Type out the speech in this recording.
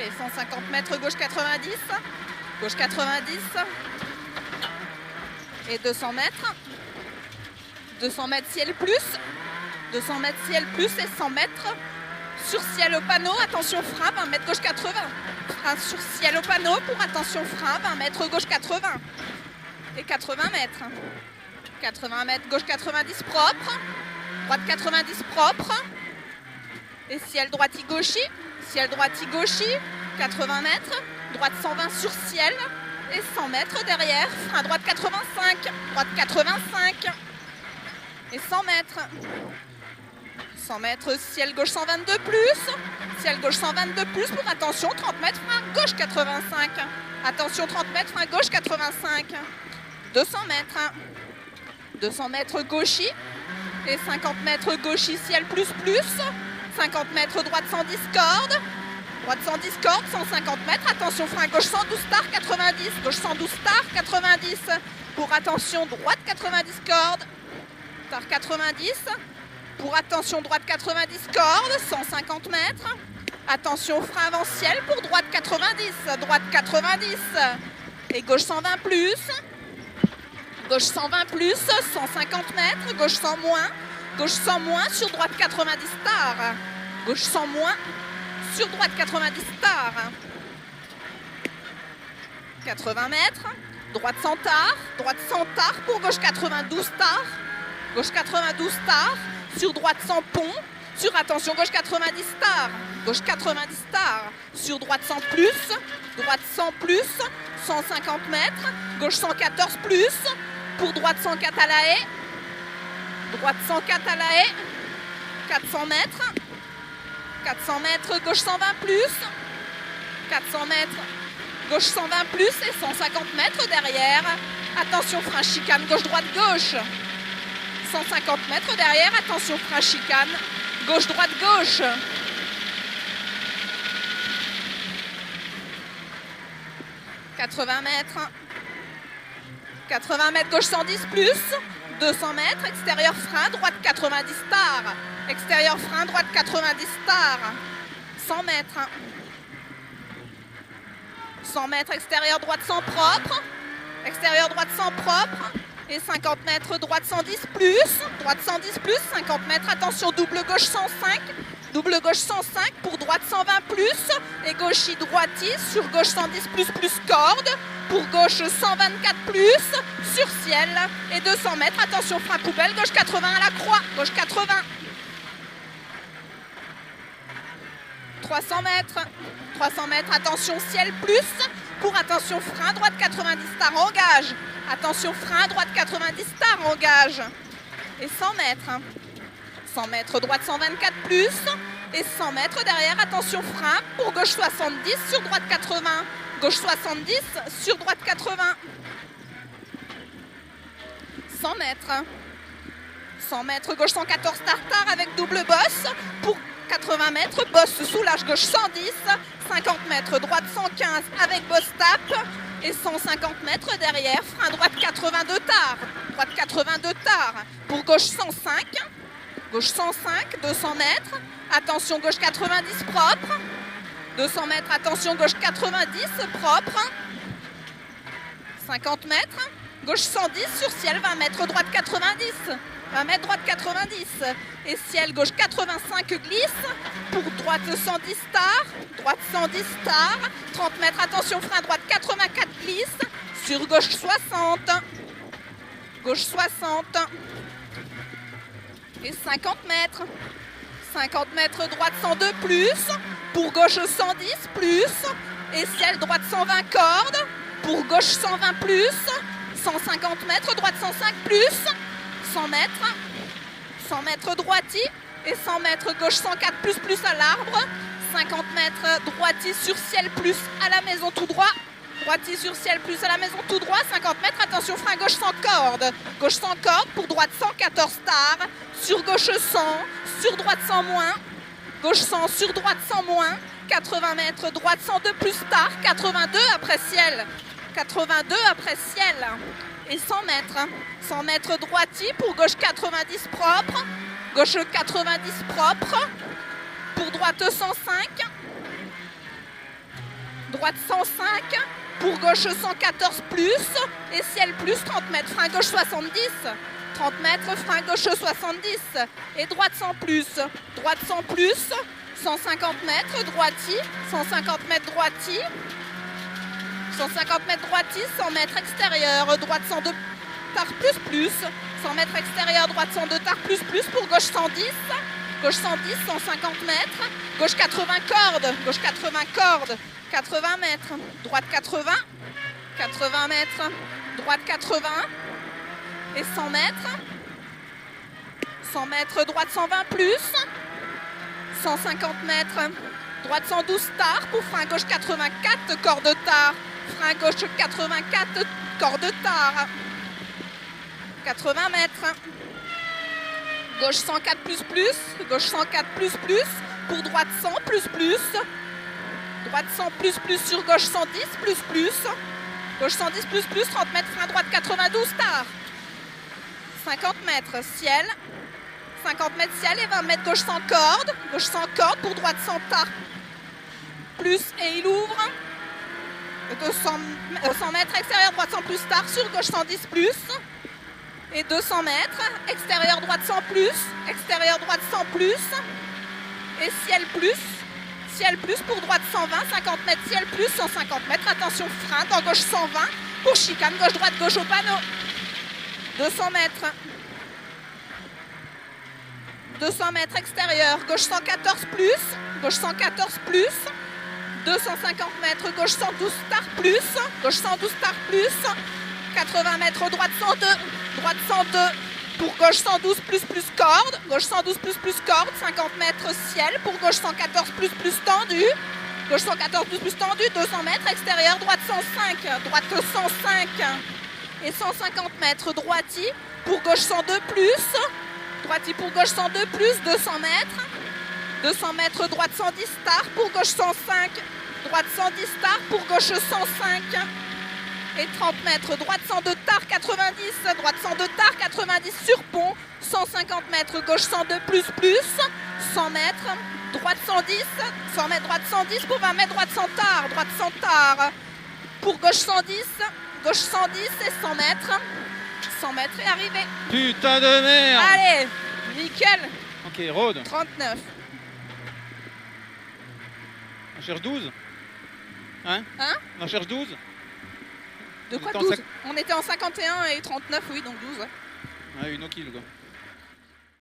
Allez, 150 mètres, gauche 90. Gauche 90. Et 200 mètres. 200 mètres ciel plus. 200 mètres ciel plus et 100 mètres sur ciel au panneau. Attention frein, 20 mètres gauche 80. Frein sur ciel au panneau pour attention frein, 20 mètres gauche 80. Et 80 mètres. 80 mètres gauche 90 propre. Droite 90 propre. Et ciel droiti gauchi. Ciel droiti gauchi. 80 mètres. Droite 120 sur ciel. Et 100 mètres derrière. Frein droite 85. Droite 85. Et 100 mètres. 100 mètres, ciel gauche 122 plus. Ciel gauche 122 plus pour attention, 30 mètres, frein gauche 85. Attention, 30 mètres, frein gauche 85. 200 mètres. 200 mètres gauchi. Et 50 mètres gauchi, ciel plus plus. 50 mètres droite 110 cordes. Droite 110 cordes, 150 mètres. Attention, frein gauche 112 star 90. Gauche 112 star 90. Pour attention, droite 90 cordes. Star 90. Pour attention, droite 90 cordes, 150 mètres. Attention, frein avant ciel pour droite 90. Droite 90. Et gauche 120 plus. Gauche 120 plus, 150 mètres. Gauche 100 moins. Gauche 100 moins sur droite 90 star. Gauche 100 moins sur droite 90 star. 80 mètres. Droite 100 tar. Droite 100 tar pour gauche 92 star. Gauche 92 star. Sur droite 100 pont. Sur attention gauche 90 star. Gauche 90 star. Sur droite 100 plus. Droite 100 plus. 150 mètres. Gauche 114 plus. Pour droite 104 à la haie. Droite 104 à la haie. 400 mètres. 400 mètres. Gauche 120 plus. 400 mètres. Gauche 120 plus et 150 mètres derrière. Attention frein chicane gauche droite gauche. 150 mètres derrière, attention frein chicane, gauche droite gauche. 80 mètres. 80 mètres gauche 110 plus. 200 mètres, extérieur frein, droite 90 star. Extérieur frein, droite 90 star. 100 mètres. 100 mètres, extérieur droite 100 propre. Extérieur droite 100 propre. Et 50 mètres, droite 110 plus. Droite 110 plus, 50 mètres, attention, double gauche 105. Double gauche 105 pour droite 120 plus. Et gauchi droiti sur gauche 110 plus plus corde. Pour gauche 124 plus sur ciel. Et 200 mètres, attention, frein poubelle, gauche 80 à la croix. Gauche 80. 300 mètres. 300 mètres, attention, ciel plus. Pour attention, frein, droite 90 star, engage. Attention, frein, droite 90 star, engage. Et 100 mètres. 100 mètres, droite 124 plus. Et 100 mètres derrière, attention, frein. Pour gauche 70 sur droite 80. Gauche 70 sur droite 80. 100 mètres. 100 mètres, gauche 114 tartare avec double bosse. Pour 80 mètres, bosse soulage gauche 110. 50 mètres, droite 115 avec bosse tape. Et 150 mètres derrière, frein droite 82 tar. Droite 82 tar. Pour gauche 105. Gauche 105, 200 mètres. Attention, gauche 90 propre. 200 mètres, attention, gauche 90 propre. 50 mètres. Gauche 110 sur ciel, 20 mètres, droite 90. 20 mètres, droite 90. Et ciel, gauche 85 glisse. Pour droite 110 star. Droite 110 star. 30 mètres, attention, frein droite 84 glisse. Sur gauche 60. Gauche 60. Et 50 mètres. 50 mètres, droite 102 plus. Pour gauche 110 plus. Et ciel, droite 120 cordes. Pour gauche 120 plus. 150 mètres, droite 105 plus. 100 mètres. 100 mètres droiti. Et 100 mètres gauche 104 plus plus à l'arbre. 50 mètres droiti sur ciel plus à la maison tout droit. Droiti sur ciel plus à la maison tout droit. 50 mètres, attention, frein gauche 100 cordes. Gauche 100 cordes pour droite 114 star. Sur gauche 100. Sur droite 100 moins. Gauche 100 sur droite 100 moins. 80 mètres, droite 102 plus star. 82 après ciel. 82 après ciel. Et 100 mètres. 100 mètres droiti pour gauche 90 propre. Gauche 90 propre. Pour droite 105. droite 105, pour gauche 114 plus, et ciel plus 30 mètres, frein gauche 70, 30 mètres, frein gauche 70, et droite 100 plus, droite 100 plus, 150 mètres, droiti, 150 mètres droiti, 150 mètres droiti, 100 mètres extérieur, droite 102 tard plus plus, 100 mètres extérieur, droite 102 tard plus plus, pour gauche 110, gauche 110, 150 mètres, gauche 80 cordes, gauche 80 cordes, 80 mètres, droite 80, 80 mètres, droite 80, et 100 mètres, 100 mètres, droite 120 plus, 150 mètres, droite 112 tard, pour frein gauche 84, corde tard, frein gauche 84, corde tard, 80 mètres, gauche 104 plus plus, gauche 104 plus plus, pour droite 100 plus plus, droite 100 plus plus sur gauche 110 plus plus, gauche 110 plus plus, 30 mètres, frein droite 92 tard, 50 mètres, ciel, 50 mètres ciel et 20 mètres gauche 100 cordes, pour droite 100 tard plus, et il ouvre, 200 mètres, extérieur droite 100 plus tard, sur gauche 110 plus, et 200 mètres, extérieur droite 100 plus, extérieur droite 100 plus, et ciel plus pour droite 120, 50 mètres ciel plus, 150 mètres, attention frein, dans gauche 120, pour chicane, gauche droite, gauche au panneau, 200 mètres, 200 mètres extérieur, gauche 114 plus, gauche 114 plus, 250 mètres, gauche 112 tard plus, gauche 112 tard plus, 80 mètres, droite 102, droite 102, pour gauche 112 plus plus corde, gauche 112 plus plus corde, 50 mètres ciel, pour gauche 114 plus plus tendu, gauche 114 plus plus tendu, 200 mètres, extérieur, droite 105, droite 105, et 150 mètres, droiti, pour gauche 102 plus, droiti pour gauche 102 plus, 200 mètres, droite 110 tard, pour gauche 105, droite 110 tard, pour gauche 105, et 30 mètres, droite 102 tard 90, droite 102 tard 90 sur pont, 150 mètres, gauche 102 plus plus, 100 mètres, droite 110, 100 mètres, droite 110, pour 20 mètres, droite 100 tard, pour gauche 110 et 100 mètres et arrivé. Putain de merde. Allez, nickel. Ok, road. 39. On cherche 12. Hein? On cherche 12. De quoi On était en 12? On était en 51 et 39, oui, donc 12. Ouais. Ouais, une no kill quoi.